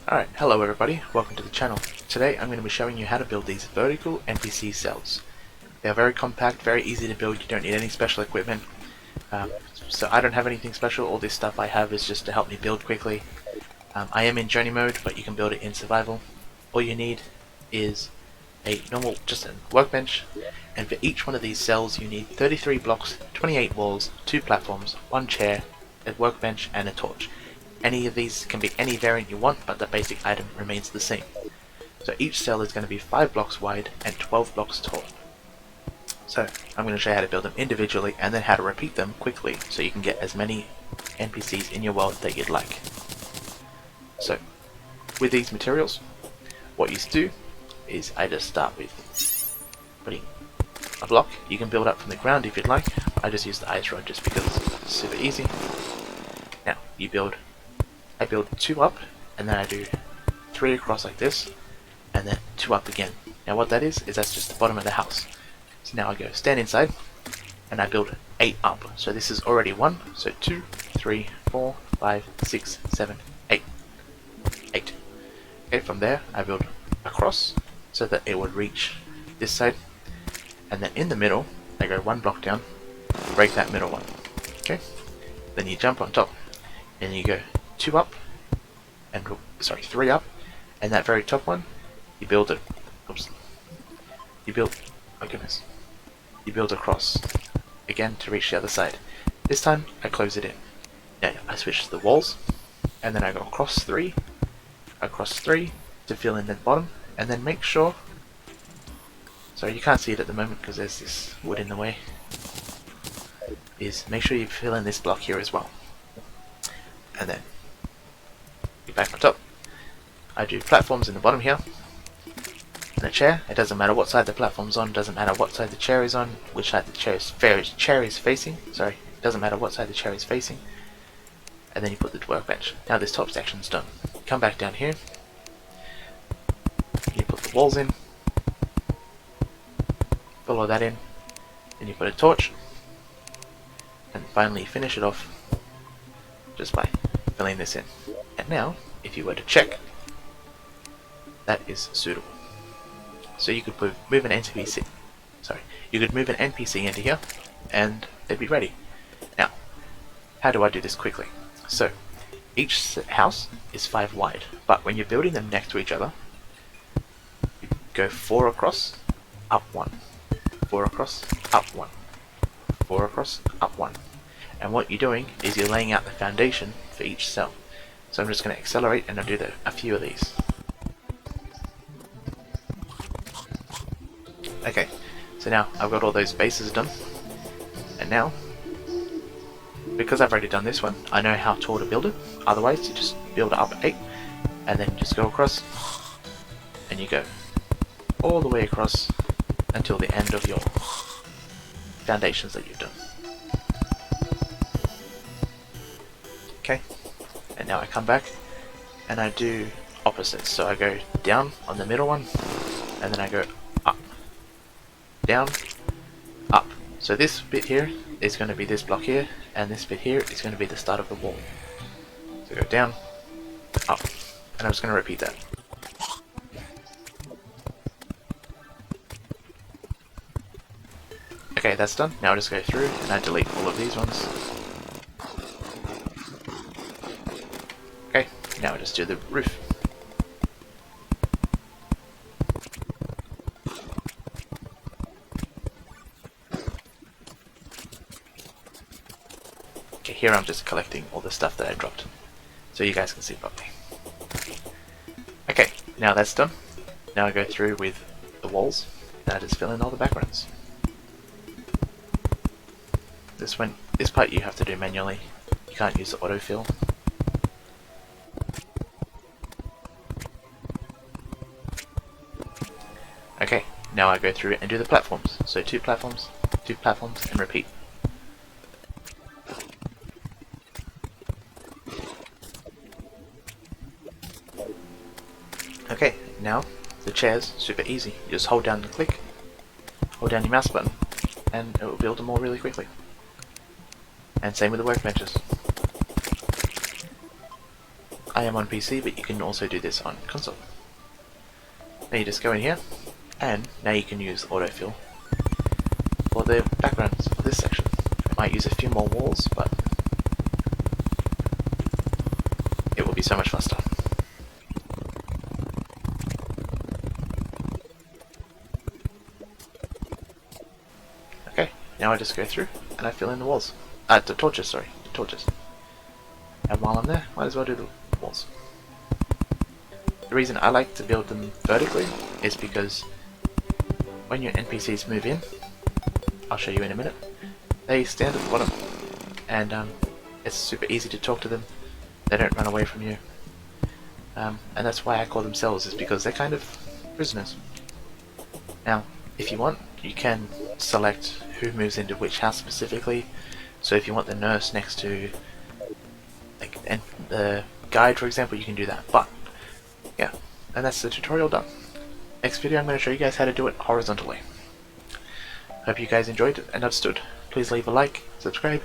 Alright, hello everybody, welcome to the channel. Today I'm going to be showing you how to build these vertical NPC cells. They are very compact, very easy to build, you don't need any special equipment. So I don't have anything special, all this stuff I have is just to help me build quickly. I am in journey mode, but you can build it in survival. All you need is just a workbench, and for each one of these cells you need 33 blocks, 28 walls, 2 platforms, 1 chair, a workbench and a torch. Any of these can be any variant you want, but the basic item remains the same. So each cell is going to be 5 blocks wide and 12 blocks tall. So I'm going to show you how to build them individually and then how to repeat them quickly so you can get as many NPCs in your world that you'd like. So with these materials, what you do is I just start with putting a block. You can build up from the ground if you'd like. I just use the ice rod just because it's super easy. Now I build 2 up, and then I do 3 across like this, and then 2 up again. Now what that is that's just the bottom of the house. So now I go stand inside, and I build 8 up. So this is already 1, so 2, 3, 4, 5, 6, 7, 8. 8. Okay, from there I build across, so that it would reach this side, and then in the middle, I go 1 block down, break that middle one. Okay, then you jump on top, and you go 2 up, and 3 up, and that very top one, you build it. You build across again to reach the other side. This time I close it in. Now I switch to the walls, and then I go across 3 to fill in the bottom, and then make sure. Sorry, you can't see it at the moment because there's this wood in the way. Make sure you fill in this block here as well, and then you're back on top. I do platforms in the bottom here, and a chair. It doesn't matter what side the platform's on, doesn't matter what side the chair is on, which side the chair is facing. Sorry, it doesn't matter what side the chair is facing. And then you put the workbench. Now this top section's done. Come back down here. You put the walls in. Follow that in. Then you put a torch. And finally finish it off just by filling this in. And now, if you were to check, that is suitable. So you could move an NPC. You could move an NPC into here, and they'd be ready. Now, how do I do this quickly? So, each house is 5 wide, but when you're building them next to each other, you go 4 across, up 1, 4 across, up 1, 4 across, up 1. And what you're doing is you're laying out the foundation for each cell. So I'm just going to accelerate and I'll do a few of these. Okay, so now I've got all those bases done, and now, because I've already done this one, I know how tall to build it. Otherwise you just build it up 8, and then just go across, and you go all the way across until the end of your foundations that you've done. Okay, and now I come back and I do opposites. So I go down on the middle one, and then I go up, down, up. So this bit here is going to be this block here, and this bit here is going to be the start of the wall. So go down, up, and I'm just going to repeat that. Okay, that's done. Now I just go through and I delete all of these ones. Okay, now I just do the roof. Okay, here I'm just collecting all the stuff that I dropped, so you guys can see properly. Okay, now that's done. Now I go through with the walls, and I just fill in all the backgrounds. This part you have to do manually. You can't use the autofill. Okay, now I go through and do the platforms. So 2 platforms, and repeat. Okay, now the chairs, super easy. You just hold down the click, hold down your mouse button, and it will build them all really quickly. And same with the workbenches. I am on PC, but you can also do this on console. Now you just go in here, and now you can use autofill for the backgrounds for this section. I might use a few more walls, but it will be so much faster. Okay, now I just go through and I fill in the walls. The torches, sorry, the torches. And while I'm there, might as well do the walls. The reason I like to build them vertically is because when your NPCs move in, I'll show you in a minute, they stand at the bottom, and it's super easy to talk to them. They don't run away from you, and that's why I call them cells, is because they're kind of prisoners. Now, if you want, you can select who moves into which house specifically. So if you want the nurse next to and the guide, for example, you can do that. But yeah, and that's the tutorial done. Next video I'm going to show you guys how to do it horizontally. Hope you guys enjoyed and understood. Please leave a like, subscribe,